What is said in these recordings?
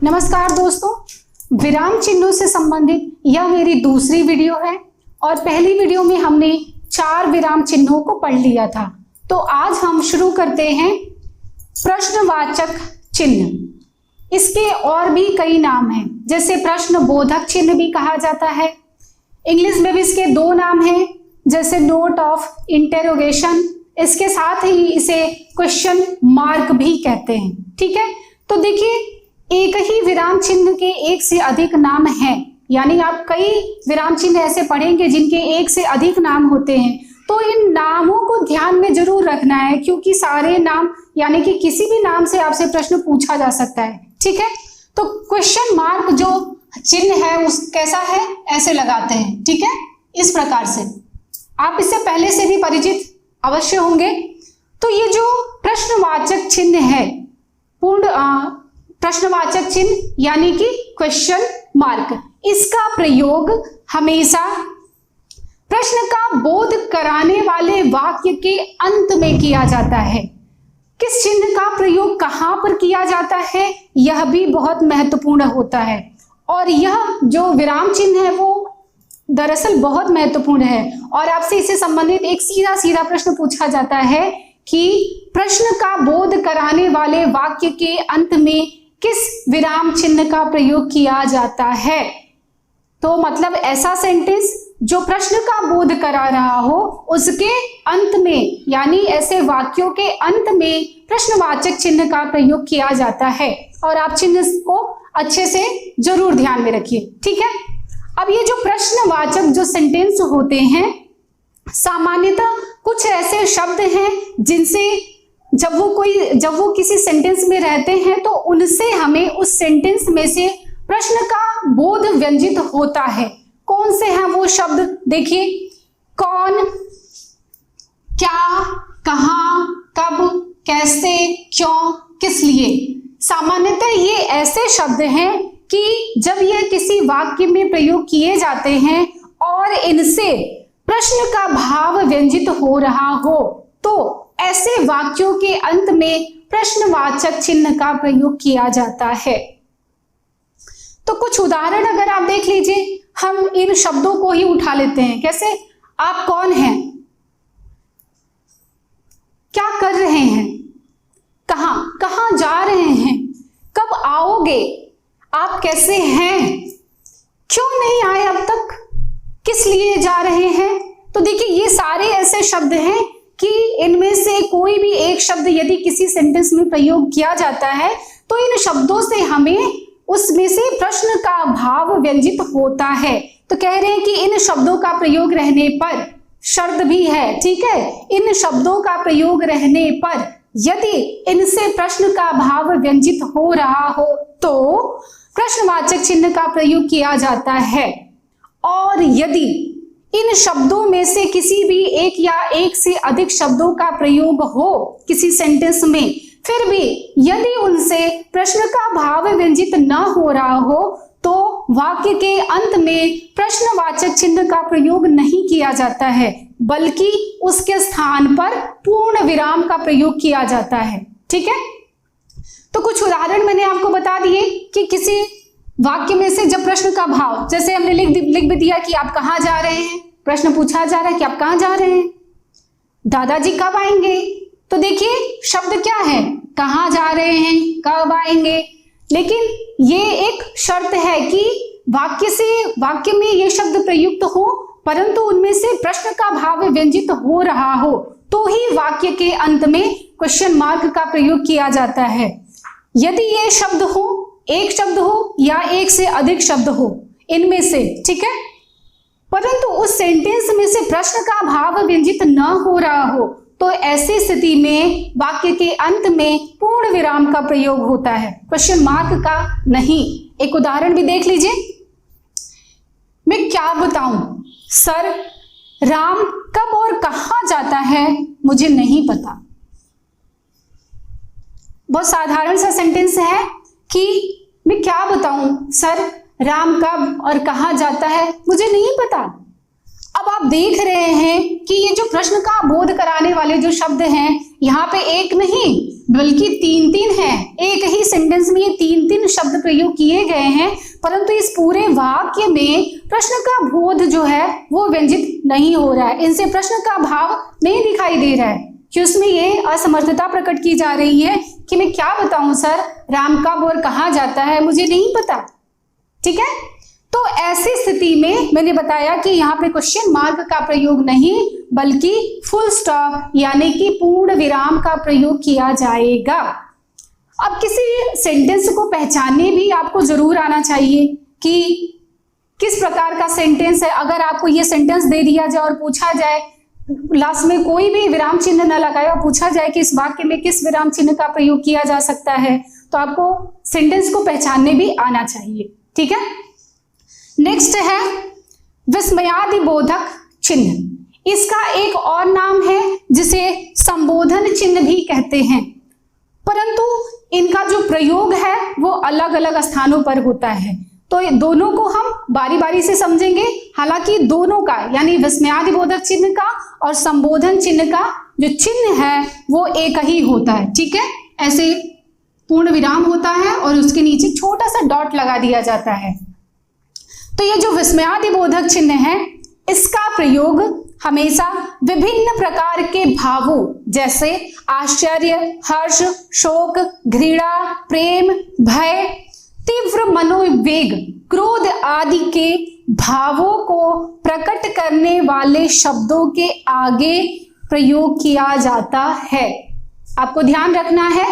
नमस्कार दोस्तों, विराम चिन्हों से संबंधित यह मेरी दूसरी वीडियो है और पहली वीडियो में हमने 4 विराम चिन्हों को पढ़ लिया था। तो आज हम शुरू करते हैं प्रश्नवाचक चिन्ह। इसके और भी कई नाम हैं, जैसे प्रश्न बोधक चिन्ह भी कहा जाता है। इंग्लिश में भी इसके 2 नाम हैं, जैसे नोट ऑफ इंटेरोगेशन, इसके साथ ही इसे क्वेश्चन मार्क भी कहते हैं। ठीक है, तो देखिए एक ही विराम चिन्ह के एक से अधिक नाम हैं, यानी आप कई विराम चिन्ह ऐसे पढ़ेंगे जिनके एक से अधिक नाम होते हैं। तो इन नामों को ध्यान में जरूर रखना है, क्योंकि सारे नाम यानी कि किसी भी नाम से आपसे प्रश्न पूछा जा सकता है। ठीक है, तो क्वेश्चन मार्क जो चिन्ह है उस कैसा है, ऐसे लगाते हैं। ठीक है, इस प्रकार से आप इससे पहले से भी परिचित अवश्य होंगे। तो ये जो प्रश्नवाचक चिन्ह है, प्रश्नवाचक चिन्ह यानी कि क्वेश्चन मार्क, इसका प्रयोग हमेशा प्रश्न का बोध कराने वाले वाक्य के अंत में किया जाता है। किस चिन्ह का प्रयोग कहां पर किया जाता है, यह भी बहुत महत्वपूर्ण होता है। और यह जो विराम चिन्ह है वो दरअसल बहुत महत्वपूर्ण है। और आपसे इससे संबंधित एक सीधा प्रश्न पूछा जाता है कि प्रश्न का बोध कराने वाले वाक्य के अंत में किस विराम चिन्ह का प्रयोग किया जाता है। तो मतलब ऐसा सेंटेंस जो प्रश्न का बोध करा रहा हो, उसके अंत में यानी ऐसे वाक्यों के अंत में प्रश्नवाचक चिन्ह का प्रयोग किया जाता है। और आप चिन्ह को अच्छे से जरूर ध्यान में रखिए। ठीक है, अब ये जो प्रश्नवाचक जो सेंटेंस होते हैं, सामान्यतः कुछ ऐसे शब्द हैं जिनसे जब वो किसी सेंटेंस में रहते हैं तो उनसे हमें उस सेंटेंस में से प्रश्न का बोध व्यंजित होता है। कौन से हैं वो शब्द, देखिए, कौन, क्या, कहां, कब, कैसे, क्यों, किस लिए। सामान्यतः ये ऐसे शब्द हैं कि जब ये किसी वाक्य में प्रयोग किए जाते हैं और इनसे प्रश्न का भाव व्यंजित हो रहा हो, तो ऐसे वाक्यों के अंत में प्रश्नवाचक चिन्ह का प्रयोग किया जाता है। तो कुछ उदाहरण अगर आप देख लीजिए, हम इन शब्दों को ही उठा लेते हैं। कैसे, आप कौन हैं, क्या कर रहे हैं, कहां जा रहे हैं, कब आओगे, आप कैसे हैं, क्यों नहीं आए अब तक, किस लिए जा रहे हैं। तो देखिए ये सारे ऐसे शब्द हैं कि इनमें से कोई भी एक शब्द यदि किसी सेंटेंस में प्रयोग किया जाता है तो इन शब्दों से हमें उसमें से प्रश्न का भाव व्यंजित होता है। तो कह रहे हैं कि इन शब्दों का प्रयोग रहने पर, शर्त भी है, ठीक है, इन शब्दों का प्रयोग रहने पर यदि इनसे प्रश्न का भाव व्यंजित हो रहा हो तो प्रश्नवाचक चिन्ह का प्रयोग किया जाता है। और यदि इन शब्दों में से किसी भी एक या एक से अधिक शब्दों का प्रयोग हो किसी सेंटेंस में, फिर भी यदि उनसे प्रश्न का भाव व्यंजित न हो रहा हो तो वाक्य के अंत में प्रश्नवाचक चिन्ह का प्रयोग नहीं किया जाता है, बल्कि उसके स्थान पर पूर्ण विराम का प्रयोग किया जाता है। ठीक है, तो कुछ उदाहरण मैंने आपको बता दिए कि किसी वाक्य में से जब प्रश्न का भाव, जैसे हमने लिख भी दिया कि आप कहाँ जा रहे हैं, प्रश्न पूछा जा रहा है कि आप कहाँ जा रहे हैं, दादाजी कब आएंगे। तो देखिए शब्द क्या है, कहाँ जा रहे हैं, कब आएंगे। लेकिन ये एक शर्त है कि वाक्य में ये शब्द प्रयुक्त हो, परंतु उनमें से प्रश्न का भाव व्यंजित हो रहा हो, तो ही वाक्य के अंत में क्वेश्चन मार्क का प्रयोग किया जाता है। यदि ये शब्द हो, एक शब्द हो या एक से अधिक शब्द हो इनमें से, ठीक है, परंतु उस सेंटेंस में से प्रश्न का भाव व्यंजित न हो रहा हो, तो ऐसी स्थिति में वाक्य के अंत में पूर्ण विराम का प्रयोग होता है, क्वेश्चन मार्क का नहीं। एक उदाहरण भी देख लीजिए, मैं क्या बताऊं सर, राम कब और कहां जाता है मुझे नहीं पता। बहुत साधारण सा सेंटेंस है कि मैं क्या बताऊं सर, राम कब और कहां जाता है मुझे नहीं पता। अब आप देख रहे हैं कि ये जो प्रश्न का बोध कराने वाले जो शब्द हैं, यहाँ पे एक नहीं बल्कि 3 हैं। एक ही सेंटेंस में ये 3 शब्द प्रयोग किए गए हैं, परंतु इस पूरे वाक्य में प्रश्न का बोध जो है वो व्यंजित नहीं हो रहा है, इनसे प्रश्न का भाव नहीं दिखाई दे रहा है कि उसमें ये असमर्थता प्रकट की जा रही है कि मैं क्या बताऊं सर, राम कब और कहाँ जाता है मुझे नहीं पता। ठीक है, तो ऐसी स्थिति में मैंने बताया कि यहाँ पे क्वेश्चन मार्क का प्रयोग नहीं बल्कि फुल स्टॉप यानी कि पूर्ण विराम का प्रयोग किया जाएगा। अब किसी सेंटेंस को पहचानने भी आपको जरूर आना चाहिए कि किस प्रकार का सेंटेंस है। अगर आपको ये सेंटेंस दे दिया जाए और पूछा जाए, लास्ट में कोई भी विराम चिन्ह न लगाए और पूछा जाए कि इस वाक्य में किस विराम चिन्ह का प्रयोग किया जा सकता है, तो आपको सेंटेंस को पहचानने भी आना चाहिए। ठीक है, नेक्स्ट है विस्मयादिबोधक चिन्ह। इसका एक और नाम है जिसे संबोधन चिन्ह भी कहते हैं, परंतु इनका जो प्रयोग है वो अलग अलग स्थानों पर होता है। तो ये दोनों को हम बारी बारी से समझेंगे। हालांकि दोनों का यानी विस्मयादिबोधक चिन्ह का और संबोधन चिन्ह का जो चिन्ह है वो एक ही होता है। ठीक है, ऐसे पूर्ण विराम होता है और उसके नीचे छोटा सा डॉट लगा दिया जाता है। तो ये जो विस्मयादिबोधक चिन्ह है इसका प्रयोग हमेशा विभिन्न प्रकार के भावों जैसे आश्चर्य, हर्ष, शोक, घृणा, प्रेम, भय, तीव्र मनोवेग, क्रोध आदि के भावों को प्रकट करने वाले शब्दों के आगे प्रयोग किया जाता है। आपको ध्यान रखना है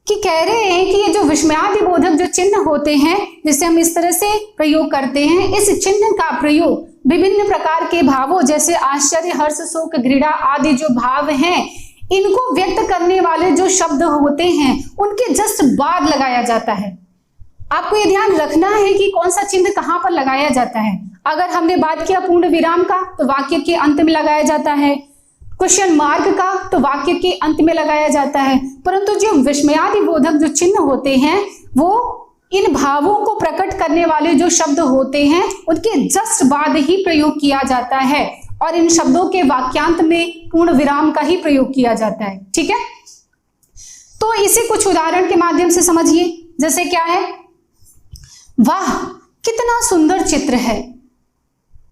कि कह रहे हैं कि ये जो विस्मयादिबोधक जो चिन्ह होते हैं जिसे हम इस तरह से प्रयोग करते हैं, इस चिन्ह का प्रयोग विभिन्न प्रकार के भावों जैसे आश्चर्य, हर्ष, शोक, घृणा आदि जो भाव हैं इनको व्यक्त करने वाले जो शब्द होते हैं उनके जस्ट बाद लगाया जाता है। आपको ये ध्यान रखना है कि कौन सा चिन्ह कहां पर लगाया जाता है। अगर हमने बात किया पूर्ण विराम का तो वाक्य के अंत में लगाया जाता है, क्वेश्चन मार्क का तो वाक्य के अंत में लगाया जाता है, परंतु जो विस्मयादिबोधक जो चिन्ह होते हैं वो इन भावों को प्रकट करने वाले जो शब्द होते हैं उनके जस्ट बाद ही प्रयोग किया जाता है और इन शब्दों के वाक्यांत में पूर्ण विराम का ही प्रयोग किया जाता है। ठीक है, तो इसे कुछ उदाहरण के माध्यम से समझिए। जैसे क्या है, वाह कितना सुंदर चित्र है।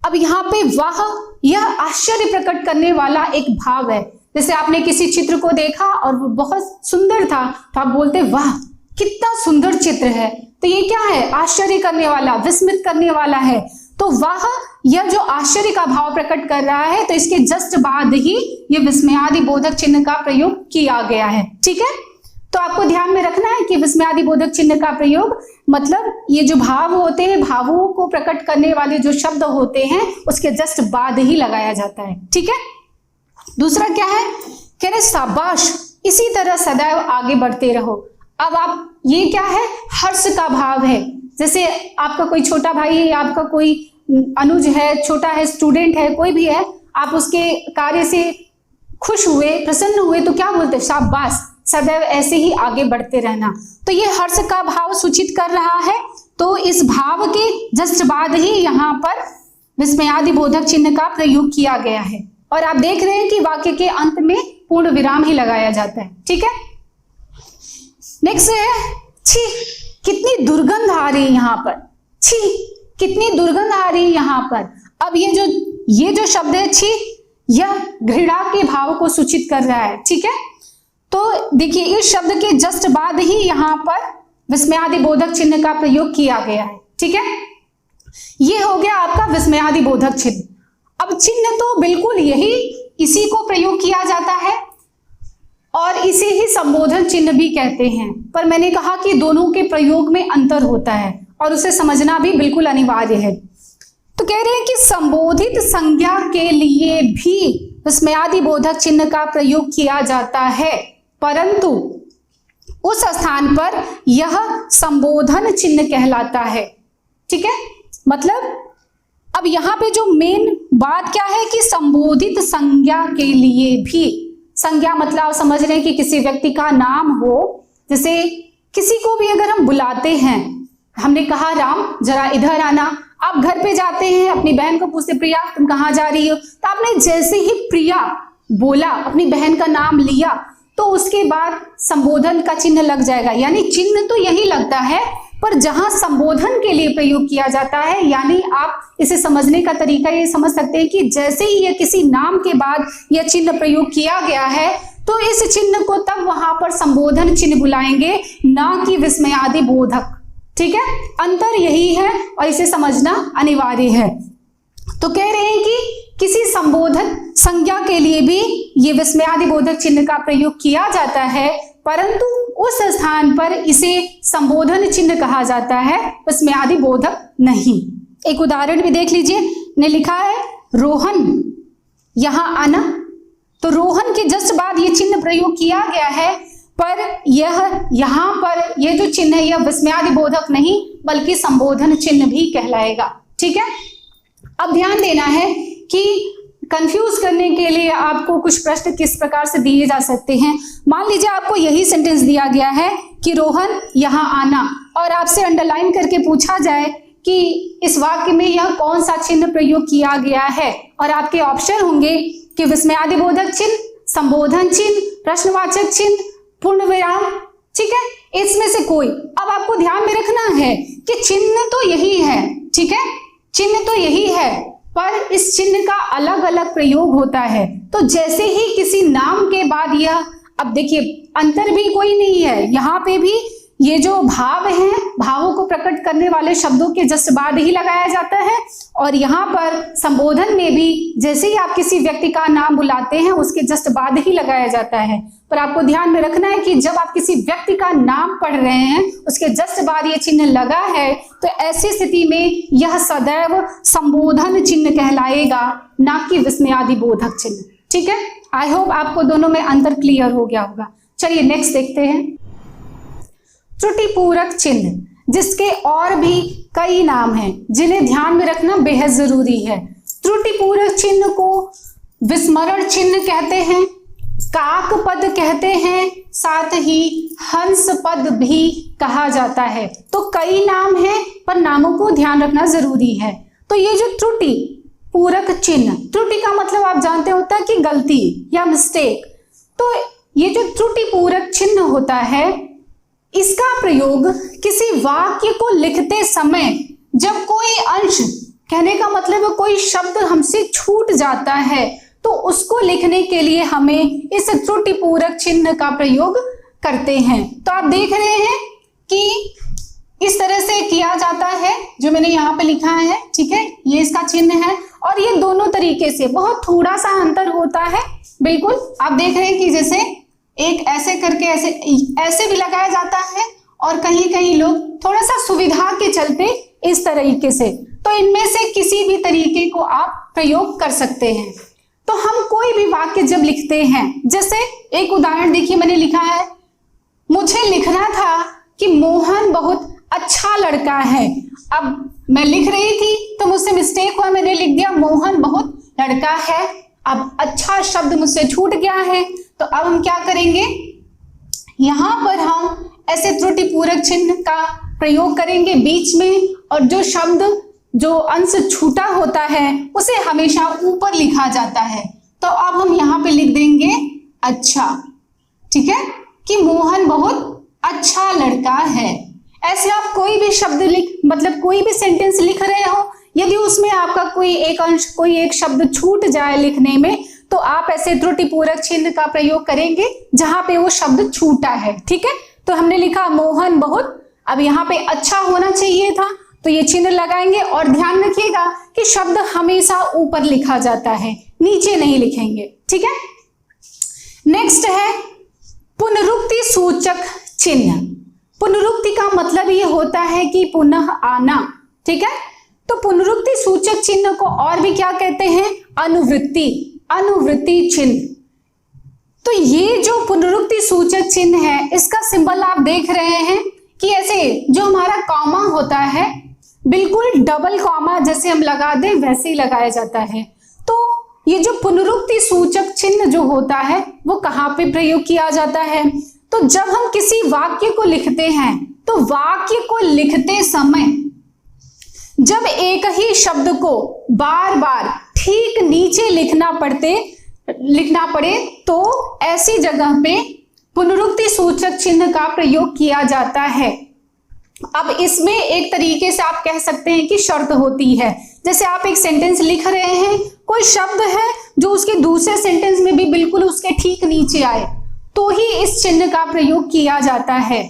अब यहाँ पे वाह यह आश्चर्य प्रकट करने वाला एक भाव है। जैसे आपने किसी चित्र को देखा और वो बहुत सुंदर था तो आप बोलते वाह कितना सुंदर चित्र है, तो ये क्या है, आश्चर्य करने वाला, विस्मित करने वाला है। तो वाह यह जो आश्चर्य का भाव प्रकट कर रहा है तो इसके जस्ट बाद ही ये विस्मयादिबोधक चिन्ह का प्रयोग किया गया है। ठीक है, तो आपको ध्यान में रखना है कि विस्मयादिबोधक चिन्ह का प्रयोग मतलब ये जो भाव होते हैं, भावों को प्रकट करने वाले जो शब्द होते हैं उसके जस्ट बाद ही लगाया जाता है। ठीक है, दूसरा क्या है, कह रहे शाबाश इसी तरह सदैव आगे बढ़ते रहो। अब आप ये क्या है, हर्ष का भाव है। जैसे आपका कोई छोटा भाई है, आपका कोई अनुज है, छोटा है, स्टूडेंट है, कोई भी है, आप उसके कार्य से खुश हुए, प्रसन्न हुए तो क्या बोलते हैं, शाबाश सदैव ऐसे ही आगे बढ़ते रहना। तो ये हर्ष का भाव सूचित कर रहा है, तो इस भाव के जस्ट बाद ही यहाँ पर विस्मयादिबोधक चिन्ह का प्रयोग किया गया है और आप देख रहे हैं कि वाक्य के अंत में पूर्ण विराम ही लगाया जाता है। ठीक है, नेक्स्ट है छी कितनी दुर्गंध आ रही है यहाँ पर, छी कितनी दुर्गंध आ रही है यहाँ पर। अब ये जो शब्द है छी, यह घृणा के भाव को सूचित कर रहा है। ठीक है, तो देखिए इस शब्द के जस्ट बाद ही यहाँ पर विस्मयादिबोधक चिन्ह का प्रयोग किया गया है। ठीक है, ये हो गया आपका विस्मयादिबोधक चिन्ह। अब चिन्ह तो बिल्कुल यही इसी को प्रयोग किया जाता है और इसे ही संबोधन चिन्ह भी कहते हैं, पर मैंने कहा कि दोनों के प्रयोग में अंतर होता है और उसे समझना भी बिल्कुल अनिवार्य है। तो कह रहे हैं कि संबोधित संज्ञा के लिए भी विस्मयादिबोधक चिन्ह का प्रयोग किया जाता है, परंतु उस स्थान पर यह संबोधन चिन्ह कहलाता है। ठीक है, मतलब अब यहाँ पे जो मेन बात क्या है कि संबोधित संज्ञा के लिए भी, संज्ञा मतलब आप समझ रहे हैं कि किसी व्यक्ति का नाम हो, जैसे किसी को भी अगर हम बुलाते हैं, हमने कहा राम जरा इधर आना, आप घर पे जाते हैं अपनी बहन को पूछते प्रिया तुम कहाँ जा रही हो, तो आपने जैसे ही प्रिया बोला, अपनी बहन का नाम लिया, तो उसके बाद संबोधन का चिन्ह लग जाएगा। यानी चिन्ह तो यही लगता है, पर जहां संबोधन के लिए प्रयोग किया जाता है, यानी आप इसे समझने का तरीका ये समझ सकते हैं कि जैसे ही ये किसी नाम के बाद यह चिन्ह प्रयोग किया गया है, तो इस चिन्ह को तब वहां पर संबोधन चिन्ह बुलाएंगे, ना कि विस्मयादि बोधक। ठीक है, अंतर यही है और इसे समझना अनिवार्य है। तो कह रहे हैं कि किसी संबोधन संज्ञा के लिए भी ये विस्मयादि बोधक चिन्ह का प्रयोग किया जाता है, परंतु उस स्थान पर इसे संबोधन चिन्ह कहा जाता है, विस्मयादि बोधक नहीं। एक उदाहरण भी देख लीजिए, ने लिखा है रोहन यहां आना, तो रोहन के जस्ट बाद ये चिन्ह प्रयोग किया गया है, पर यह यहां पर यह जो चिन्ह है यह विस्मयादि बोधक नहीं बल्कि संबोधन चिन्ह भी कहलाएगा। ठीक है, अब ध्यान देना है कि कंफ्यूज करने के लिए आपको कुछ प्रश्न किस प्रकार से दिए जा सकते हैं। मान लीजिए आपको यही सेंटेंस दिया गया है कि रोहन यहां आना, और आपसे अंडरलाइन करके पूछा जाए कि इस वाक्य में यह कौन सा चिन्ह प्रयोग किया गया है, और आपके ऑप्शन होंगे कि विस्मयादि बोधक चिन्ह, संबोधन चिन्ह, प्रश्नवाचक चिन्ह, पूर्ण विराम। ठीक है, इसमें से कोई। अब आपको ध्यान में रखना है कि चिन्ह तो यही है, ठीक है, चिन्ह तो यही है, पर इस चिन्ह का अलग अलग प्रयोग होता है। तो जैसे ही किसी नाम के बाद यह, अब देखिए अंतर भी कोई नहीं है, यहाँ पे भी ये जो भाव हैं, भावों को प्रकट करने वाले शब्दों के जस्ट बाद ही लगाया जाता है, और यहाँ पर संबोधन में भी जैसे ही आप किसी व्यक्ति का नाम बुलाते हैं उसके जस्ट बाद ही लगाया जाता है। पर आपको ध्यान में रखना है कि जब आप किसी व्यक्ति का नाम पढ़ रहे हैं उसके जस्ट बाद ये चिन्ह लगा है, तो ऐसी स्थिति में यह सदैव संबोधन चिन्ह कहलाएगा, ना कि विस्मयादि बोधक चिन्ह। ठीक है, आई होप आपको दोनों में अंतर क्लियर हो गया होगा। चलिए नेक्स्ट देखते हैं, त्रुटि पूरक चिन्ह, जिसके और भी कई नाम हैं जिन्हें ध्यान में रखना बेहद जरूरी है। त्रुटि पूरक चिन्ह को विस्मरण चिन्ह कहते हैं, काक पद कहते हैं, साथ ही हंस पद भी कहा जाता है। तो कई नाम हैं, पर नामों को ध्यान रखना जरूरी है। तो ये जो त्रुटि पूरक चिन्ह, त्रुटि का मतलब आप जानते होता है कि गलती या मिस्टेक, तो ये जो त्रुटि पूरक चिन्ह होता है इसका प्रयोग किसी वाक्य को लिखते समय जब कोई अंश, कहने का मतलब है कोई शब्द हमसे छूट जाता है, तो उसको लिखने के लिए हमें इस त्रुटि पूरक चिन्ह का प्रयोग करते हैं। तो आप देख रहे हैं कि इस तरह से किया जाता है, जो मैंने यहाँ पे लिखा है। ठीक है, ये इसका चिन्ह है, और ये दोनों तरीके से बहुत थोड़ा सा अंतर होता है। बिल्कुल आप देख रहे हैं कि जैसे एक ऐसे करके ऐसे भी लगाया जाता है, और कहीं कहीं लोग थोड़ा सा सुविधा के चलते इस तरीके से। तो इनमें से किसी भी तरीके को आप प्रयोग कर सकते हैं। तो हम कोई भी वाक्य जब लिखते हैं, जैसे एक उदाहरण देखिए, मैंने लिखा है मुझे लिखना था कि मोहन बहुत अच्छा लड़का है। अब मैं लिख रही थी तो मुझसे मिस्टेक हुआ, मैंने लिख दिया मोहन बहुत लड़का है। अब अच्छा शब्द मुझसे छूट गया है, तो अब हम क्या करेंगे, यहां पर हम ऐसे त्रुटि पूरक चिन्ह का प्रयोग करेंगे बीच में, और जो शब्द, जो अंश छूटा होता है उसे हमेशा ऊपर लिखा जाता है। तो अब हम यहाँ पे लिख देंगे अच्छा। ठीक है, कि मोहन बहुत अच्छा लड़का है। ऐसे आप कोई भी शब्द मतलब कोई भी सेंटेंस लिख रहे हो, यदि उसमें आपका कोई एक अंश, कोई एक शब्द छूट जाए लिखने में, तो आप ऐसे त्रुटि पूरक चिन्ह का प्रयोग करेंगे जहां पे वो शब्द छूटा है। ठीक है, तो हमने लिखा मोहन बहुत, अब यहाँ पे अच्छा होना चाहिए था, तो ये चिन्ह लगाएंगे, और ध्यान रखिएगा कि शब्द हमेशा ऊपर लिखा जाता है, नीचे नहीं लिखेंगे। ठीक है, नेक्स्ट है पुनरुक्ति सूचक चिन्ह। पुनरुक्ति का मतलब ये होता है कि पुनः आना। ठीक है, तो पुनरुक्ति सूचक चिन्ह को और भी क्या कहते हैं, अनुवृत्ति, अनुवृत्ति चिन्ह। तो ये जो पुनरुक्ति सूचक चिन्ह है, इसका सिंबल आप देख रहे हैं कि ऐसे जो हमारा कॉमा होता है, बिल्कुल डबल कॉमा जैसे हम लगा दें वैसे ही लगाया जाता है। तो ये जो पुनरुक्ति सूचक चिन्ह जो होता है वो कहाँ पे प्रयोग किया जाता है, तो जब हम किसी वाक्य को लिखते हैं, तो वाक्य को लिखते समय जब एक ही शब्द को बार बार ठीक नीचे लिखना पड़े, तो ऐसी जगह पे पुनरुक्ति सूचक चिन्ह का प्रयोग किया जाता है। अब इसमें एक तरीके से आप कह सकते हैं कि शर्त होती है। जैसे आप एक सेंटेंस लिख रहे हैं, कोई शब्द है जो उसके दूसरे सेंटेंस में भी बिल्कुल उसके ठीक नीचे आए, तो ही इस चिन्ह का प्रयोग किया जाता है।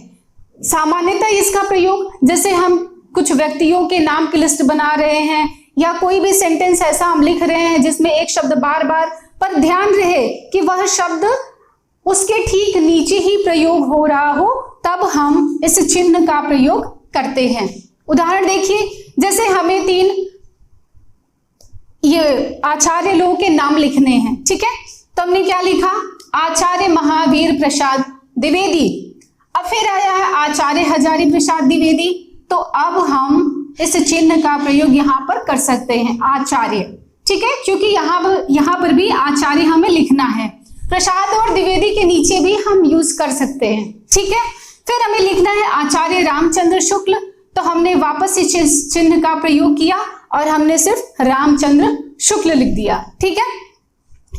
सामान्यतः इसका प्रयोग जैसे हम कुछ व्यक्तियों के नाम की लिस्ट बना रहे हैं, या कोई भी सेंटेंस ऐसा हम लिख रहे हैं जिसमें एक शब्द बार बार, पर ध्यान रहे कि वह शब्द उसके ठीक नीचे ही प्रयोग हो रहा हो, तब हम इस चिन्ह का प्रयोग करते हैं। उदाहरण देखिए, जैसे हमें 3 ये आचार्य लोगों के नाम लिखने हैं, ठीक है, तो हमने क्या लिखा, आचार्य महावीर प्रसाद द्विवेदी। अब फिर आया है आचार्य हजारी प्रसाद द्विवेदी, तो अब हम इस चिन्ह का प्रयोग यहाँ पर कर सकते हैं, आचार्य, ठीक है, क्योंकि यहाँ पर भी आचार्य हमें लिखना है। प्रसाद और द्विवेदी के नीचे भी हम यूज कर सकते हैं, ठीक है। फिर हमें लिखना है आचार्य रामचंद्र शुक्ल, तो हमने वापस इस चिन्ह का प्रयोग किया और हमने सिर्फ रामचंद्र शुक्ल लिख दिया, ठीक है।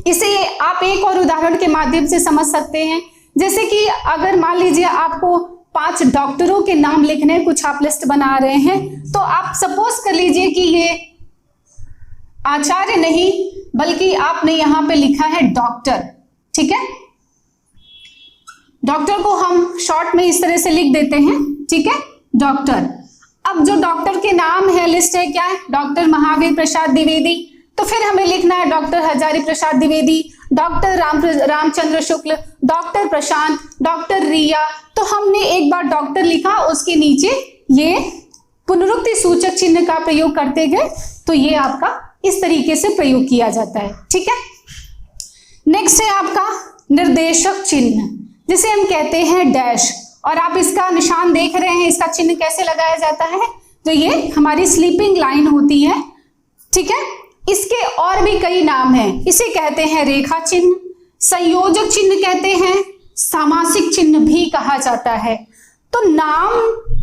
इसे आप एक और उदाहरण के माध्यम से समझ सकते हैं। जैसे कि अगर मान लीजिए आपको 5 डॉक्टरों के नाम लिखने, कुछ आप लिस्ट बना रहे हैं, तो आप सपोज कर लीजिए कि ये आचार्य नहीं बल्कि आपने यहाँ पे लिखा है डॉक्टर, ठीक है। डॉक्टर को हम शॉर्ट में इस तरह से लिख देते हैं, ठीक है, डॉक्टर। अब जो डॉक्टर के नाम है, लिस्ट है, क्या है, डॉक्टर महावीर प्रसाद द्विवेदी, तो फिर हमें लिखना है doctor Hazari Prasad Dwivedi, doctor Ramchandra Shukla, doctor प्रशांत, डॉक्टर रिया। तो हमने एक बार डॉक्टर लिखा, उसके नीचे ये पुनरुक्ति सूचक चिन्ह का प्रयोग करते गए, तो ये आपका इस तरीके से प्रयोग किया जाता है, ठीक है। नेक्स्ट है आपका निर्देशक चिन्ह, जिसे हम कहते हैं डैश, और आप इसका निशान देख रहे हैं, इसका चिन्ह कैसे लगाया जाता है, तो ये हमारी स्लीपिंग लाइन होती है, ठीक है। इसके और भी कई नाम हैं, इसे कहते हैं रेखा चिन्ह, संयोजक चिन्ह कहते हैं, सामासिक चिन्ह भी कहा जाता है। तो नाम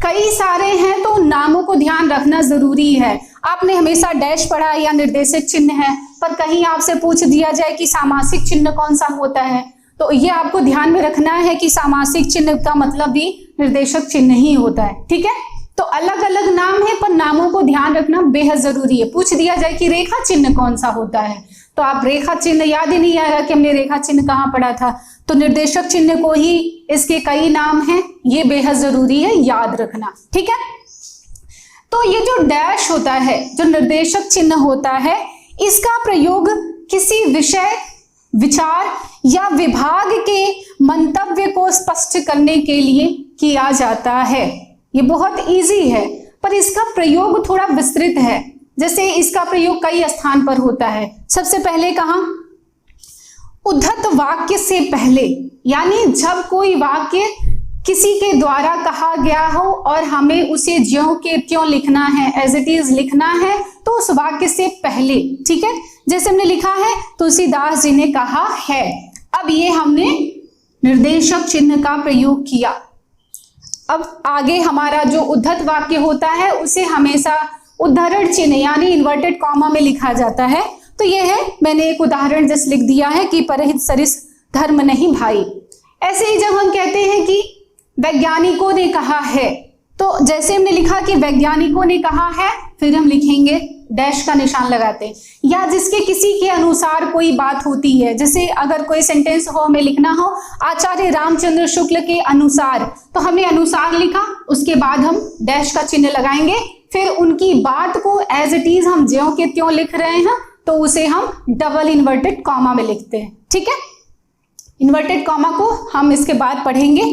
कई सारे हैं, तो नामों को ध्यान रखना जरूरी है। आपने हमेशा डैश पढ़ा या निर्देशक चिन्ह है, पर कहीं आपसे पूछ दिया जाए कि सामासिक चिन्ह कौन सा होता है, तो ये आपको ध्यान में रखना है कि सामासिक चिन्ह का मतलब भी निर्देशक चिन्ह ही होता है, ठीक है। तो अलग अलग नाम है, पर नामों को ध्यान रखना बेहद जरूरी है। पूछ दिया जाए कि रेखा चिन्ह कौन सा होता है, तो आप रेखा चिन्ह याद ही नहीं आएगा कि हमने रेखा चिन्ह कहाँ पढ़ा था, तो निर्देशक चिन्ह को ही इसके कई नाम हैं, ये बेहद जरूरी है याद रखना, ठीक है। तो ये जो डैश होता है, जो निर्देशक चिन्ह होता है, इसका प्रयोग किसी विषय, विचार या विभाग के मंतव्य को स्पष्ट करने के लिए किया जाता है। ये बहुत इजी है, पर इसका प्रयोग थोड़ा विस्तृत है। जैसे इसका प्रयोग कई स्थान पर होता है। सबसे पहले कहाँ, उद्धत वाक्य से पहले, यानी जब कोई वाक्य किसी के द्वारा कहा गया हो और हमें उसे ज्यों के त्यों लिखना है, एज इट इज लिखना है, तो उस वाक्य से पहले, ठीक है। जैसे हमने लिखा है तुलसीदास जी ने कहा है, अब ये हमने निर्देशक चिन्ह का प्रयोग किया। अब आगे हमारा जो उद्धत वाक्य होता है उसे हमेशा उद्धरण चिन्ह यानी इन्वर्टेड कॉमा में लिखा जाता है। तो यह है, मैंने एक उदाहरण जैसे लिख दिया है कि परहित सरिस धर्म नहीं भाई। ऐसे ही जब हम कहते हैं कि वैज्ञानिकों ने कहा है, तो जैसे हमने लिखा कि वैज्ञानिकों ने कहा है, फिर हम लिखेंगे डैश का निशान लगाते हैं। या जिसके किसी के अनुसार कोई बात होती है, जैसे अगर कोई सेंटेंस हो, हमें लिखना हो आचार्य रामचंद्र शुक्ल के अनुसार, तो हमने अनुसार लिखा, उसके बाद हम डैश का चिन्ह लगाएंगे। फिर उनकी बात को एज इट इज हम ज्यों के त्यों लिख रहे हैं, तो उसे हम डबल इन्वर्टेड कॉमा में लिखते हैं, ठीक है। इन्वर्टेड कॉमा को हम इसके बाद पढ़ेंगे।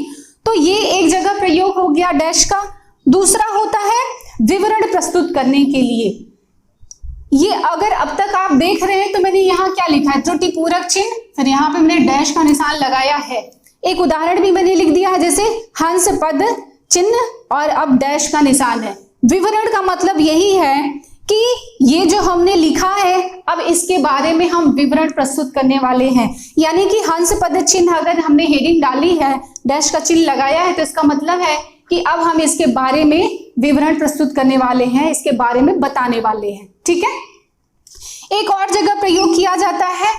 तो ये एक जगह प्रयोग हो गया डैश का। दूसरा होता है विवरण प्रस्तुत करने के लिए। ये अगर अब तक आप देख रहे हैं, तो मैंने यहाँ क्या लिखा है, त्रुटि पूरक चिन्ह, फिर यहाँ पे मैंने डैश का निशान लगाया है। एक उदाहरण भी मैंने लिख दिया है, जैसे हंस पद चिन्ह और अब डैश का निशान है। विवरण का मतलब यही है कि ये जो हमने लिखा है, अब इसके बारे में हम विवरण प्रस्तुत करने वाले हैं। यानी कि हंस पद चिन्ह अगर हमने हेडिंग डाली है, डैश का चिन्ह लगाया है, तो इसका मतलब है कि अब हम इसके बारे में विवरण प्रस्तुत करने वाले हैं, इसके बारे में बताने वाले हैं, ठीक है। एक और जगह प्रयोग किया जाता है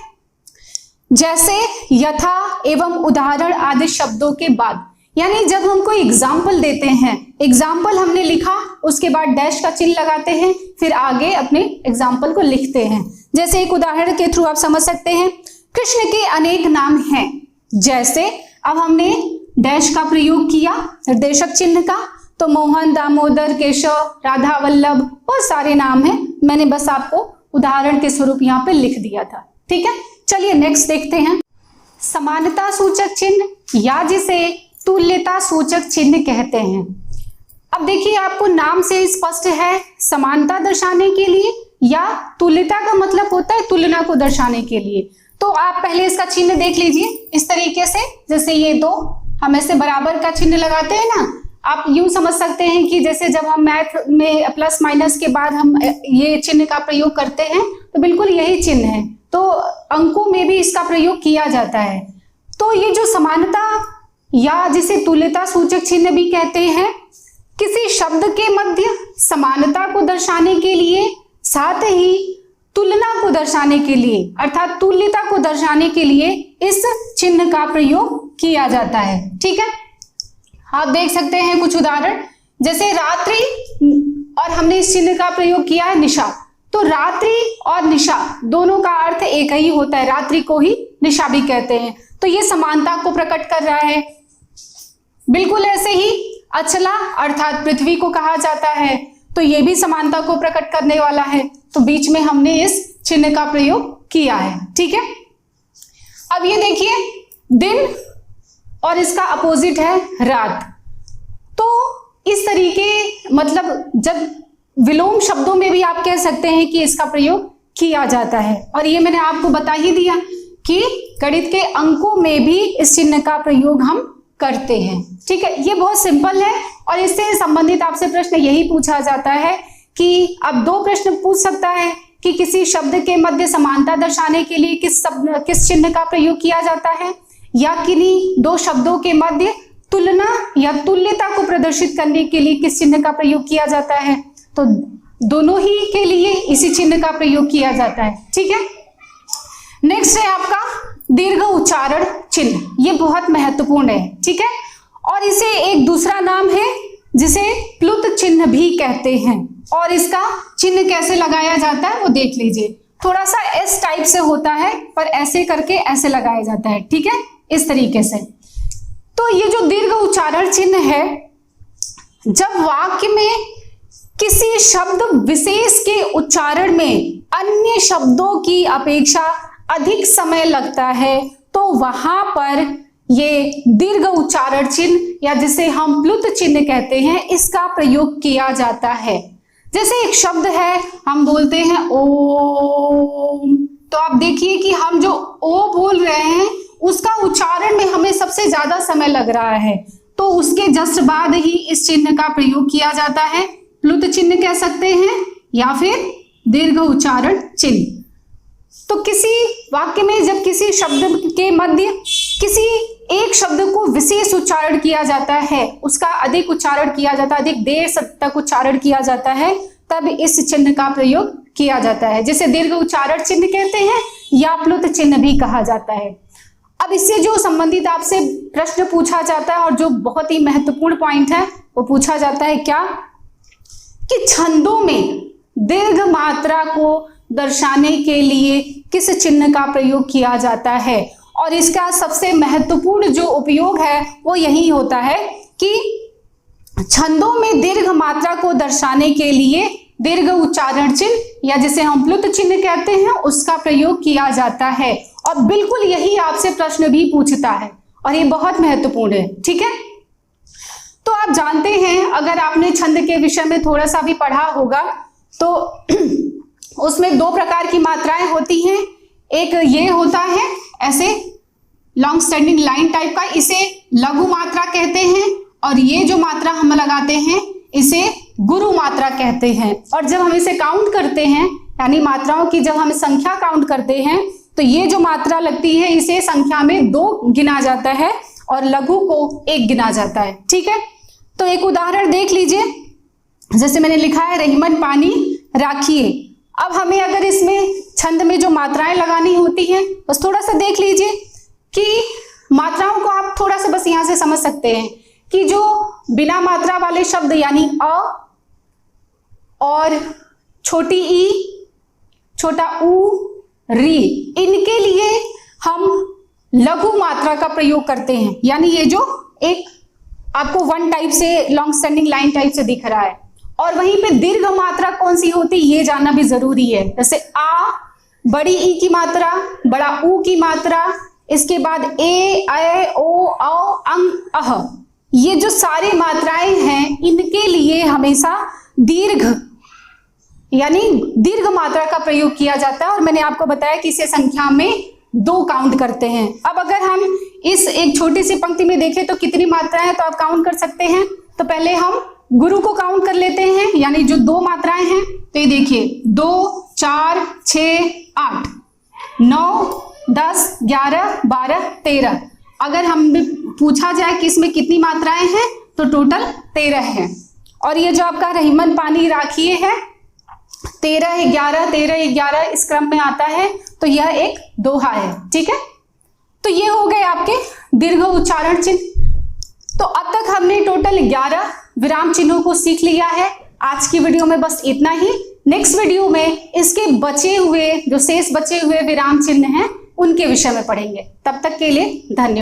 जैसे यथा एवं उदाहरण आदि शब्दों के बाद, यानी जब हम कोई एग्जाम्पल देते हैं, एग्जाम्पल हमने लिखा, उसके बाद डैश का चिन्ह लगाते हैं, फिर आगे अपने एग्जाम्पल को लिखते हैं। जैसे एक उदाहरण के थ्रू आप समझ सकते हैं, कृष्ण के अनेक नाम हैं। जैसे अब हमने डैश का प्रयोग किया निर्देशक चिन्ह का, तो मोहन, दामोदर, केशव, राधा वल्लभ, बहुत सारे नाम हैं। मैंने बस आपको उदाहरण के स्वरूप यहाँ पे लिख दिया था। ठीक है, चलिए नेक्स्ट देखते हैं। समानता सूचक चिन्ह या जिसे तुल्यता सूचक चिन्ह कहते हैं। अब देखिए, आपको नाम से स्पष्ट है समानता दर्शाने के लिए, या तुल्यता का मतलब होता है तुलना को दर्शाने के लिए। तो आप पहले इसका चिन्ह देख लीजिए इस तरीके से, जैसे ये दो हम ऐसे बराबर का चिन्ह लगाते हैं ना, आप यूं समझ सकते हैं कि जैसे जब हम मैथ में प्लस माइनस के बाद हम ये चिन्ह का प्रयोग करते हैं, तो बिल्कुल यही चिन्ह है। तो अंकों में भी इसका प्रयोग किया जाता है। तो ये जो समानता या जिसे तुल्यता सूचक चिन्ह भी कहते हैं, किसी शब्द के मध्य समानता को दर्शाने के लिए, साथ ही तुलना को दर्शाने के लिए अर्थात तुल्यता को दर्शाने के लिए इस चिन्ह का प्रयोग किया जाता है। ठीक है, आप देख सकते हैं कुछ उदाहरण, जैसे रात्रि, और हमने इस चिन्ह का प्रयोग किया है निशा। तो रात्रि और निशा दोनों का अर्थ एक ही होता है, रात्रि को ही निशा भी कहते हैं। तो ये समानता को प्रकट कर रहा है। बिल्कुल ऐसे ही अचला अर्थात पृथ्वी को कहा जाता है, तो ये भी समानता को प्रकट करने वाला है। तो बीच में हमने इस चिन्ह का प्रयोग किया है। ठीक है, अब ये देखिए, दिन और इसका अपोजिट है रात। तो इस तरीके, मतलब जब विलोम शब्दों में भी आप कह सकते हैं कि इसका प्रयोग किया जाता है। और ये मैंने आपको बता ही दिया कि गणित के अंकों में भी इस चिन्ह का प्रयोग हम करते हैं। ठीक है, ये बहुत सिंपल है और इससे संबंधित आपसे प्रश्न यही पूछा जाता है कि अब दो प्रश्न पूछ सकता है कि किसी शब्द के मध्य समानता दर्शाने के लिए किस चिन्ह का प्रयोग किया जाता है, या किन्हीं दो शब्दों के मध्य तुलना या तुल्यता को प्रदर्शित करने के लिए किस चिन्ह का प्रयोग किया जाता है। तो दोनों ही के लिए इसी चिन्ह का प्रयोग किया जाता है। ठीक है, नेक्स्ट है आपका दीर्घ उच्चारण चिन्ह। ये बहुत महत्वपूर्ण है। ठीक है, और इसे एक दूसरा नाम है जिसे प्लुत चिन्ह भी कहते हैं। और इसका चिन्ह कैसे लगाया जाता है वो देख लीजिए, थोड़ा सा एस टाइप से होता है, पर ऐसे करके ऐसे लगाया जाता है। ठीक है, इस तरीके से। तो ये जो दीर्घ उच्चारण चिन्ह है, जब वाक्य में किसी शब्द विशेष के उच्चारण में अन्य शब्दों की अपेक्षा अधिक समय लगता है, तो वहां पर ये दीर्घ उच्चारण चिन्ह या जिसे हम प्लुत चिन्ह कहते हैं, इसका प्रयोग किया जाता है। जैसे एक शब्द है, हम बोलते हैं ओम, तो आप देखिए कि हम जो ओ बोल रहे हैं उसका उच्चारण में हमें सबसे ज्यादा समय लग रहा है, तो उसके जस्ट बाद ही इस चिन्ह का प्रयोग किया जाता है। प्लुत चिन्ह कह सकते हैं या फिर दीर्घ उच्चारण चिन्ह। तो किसी वाक्य में जब किसी शब्द के मध्य किसी एक शब्द को विशेष उच्चारण किया जाता है, उसका अधिक उच्चारण किया जाता है, अधिक देर तक उच्चारण किया जाता है, तब इस चिन्ह का प्रयोग किया जाता है, जिसे दीर्घ उच्चारण चिन्ह कहते हैं या प्लुत चिन्ह भी कहा जाता है। अब इससे जो संबंधित आपसे प्रश्न पूछा जाता है और जो बहुत ही महत्वपूर्ण पॉइंट है वो पूछा जाता है क्या, कि छंदों में दीर्घ मात्रा को दर्शाने के लिए किस चिन्ह का प्रयोग किया जाता है। और इसका सबसे महत्वपूर्ण जो उपयोग है वो यही होता है कि छंदों में दीर्घ मात्रा को दर्शाने के लिए दीर्घ उच्चारण चिन्ह या जिसे हम प्लुत चिन्ह कहते हैं उसका प्रयोग किया जाता है। और बिल्कुल यही आपसे प्रश्न भी पूछता है और ये बहुत महत्वपूर्ण है। ठीक है, तो आप जानते हैं, अगर आपने छंद के विषय में थोड़ा सा भी पढ़ा होगा तो उसमें दो प्रकार की मात्राएं होती हैं। एक ये होता है ऐसे लॉन्ग स्टैंडिंग लाइन टाइप का, इसे लघु मात्रा कहते हैं, और ये जो मात्रा हम लगाते हैं इसे गुरु मात्रा कहते हैं। और जब हम इसे काउंट करते हैं, यानी मात्राओं की जब हम संख्या काउंट करते हैं, तो ये जो मात्रा लगती है इसे संख्या में 2 गिना जाता है और लघु को 1 गिना जाता है। ठीक है, तो एक उदाहरण देख लीजिए, जैसे मैंने लिखा है रहीमन पानी राखिए। अब हमें अगर इसमें छंद में जो मात्राएं लगानी होती हैं, बस थोड़ा सा देख लीजिए कि मात्राओं को आप थोड़ा सा बस यहां से समझ सकते हैं कि जो बिना मात्रा वाले शब्द यानी अ और छोटी ई, छोटा ऊ, री, इनके लिए हम लघु मात्रा का प्रयोग करते हैं। यानी ये जो एक आपको वन टाइप से लॉन्ग स्टैंडिंग लाइन टाइप से दिख रहा है। और वहीं पे दीर्घ मात्रा कौन सी होती है ये जानना भी जरूरी है। जैसे आ, बड़ी ई की मात्रा, बड़ा ऊ की मात्रा, इसके बाद ए, ऐ, ओ, औ, अंग, अह, ये जो सारी मात्राएं हैं इनके लिए हमेशा दीर्घ यानी दीर्घ मात्रा का प्रयोग किया जाता है। और मैंने आपको बताया कि इसे संख्या में 2 काउंट करते हैं। अब अगर हम इस एक छोटी सी पंक्ति में देखें तो कितनी मात्राएं हैं तो आप काउंट कर सकते हैं। तो पहले हम गुरु को काउंट कर लेते हैं, यानी जो 2 मात्राएं हैं। तो ये देखिए 2, 4, 6, 8, 9, 10, 11, 12, 13। अगर हम पूछा जाए कि इसमें कितनी मात्राएं हैं तो टोटल 13 है। और ये जो आपका रहीमन पानी राखिए है 13, 11, 13, 11 इस क्रम में आता है, तो यह एक दोहा है। ठीक है, तो ये हो गए आपके दीर्घ उच्चारण चिन्ह। तो अब तक हमने टोटल 11 विराम चिन्हों को सीख लिया है। आज की वीडियो में बस इतना ही। नेक्स्ट वीडियो में इसके बचे हुए जो शेष बचे हुए विराम चिन्ह हैं उनके विषय में पढ़ेंगे। तब तक के लिए धन्यवाद।